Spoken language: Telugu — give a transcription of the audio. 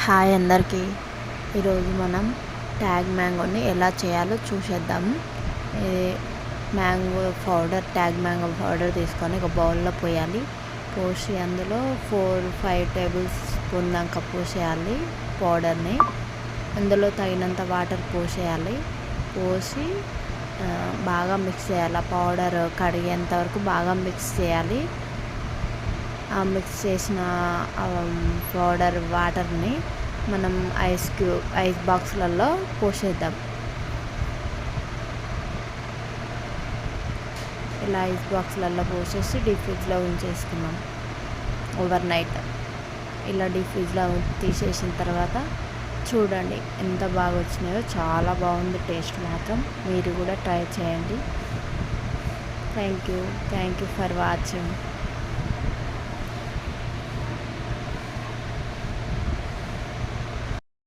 హాయ్ అందరికీ. ఈరోజు మనం ట్యాగ్ మ్యాంగోని ఎలా చేయాలో చూసేద్దాం. ట్యాగ్ మ్యాంగో పౌడర్ తీసుకొని ఒక బౌల్లో పోయాలి. పోసి అందులో 4-5 టేబుల్ స్పూన్ దాకా పోసేయాలి పౌడర్ని. అందులో తగినంత వాటర్ పోసేయాలి. పోసి బాగా మిక్స్ చేయాలి. ఆ పౌడర్ కడిగేంత వరకు బాగా మిక్స్ చేయాలి. ఆ మిక్స్ చేసిన పౌడర్ వాటర్ని మనం ఐస్ బాక్స్లలో పోసేద్దాం. ఇలా ఐస్ బాక్స్లలో పోసేసి డీప్ ఫ్రిడ్జ్లో ఉంచేసుకున్నాం ఓవర్ నైట్. ఇలా డీప్ ఫ్రిడ్జ్లో తీసేసిన తర్వాత చూడండి ఎంత బాగా వచ్చినాయో. చాలా బాగుంది టేస్ట్ మాత్రం. మీరు కూడా ట్రై చేయండి. Thank you for watching.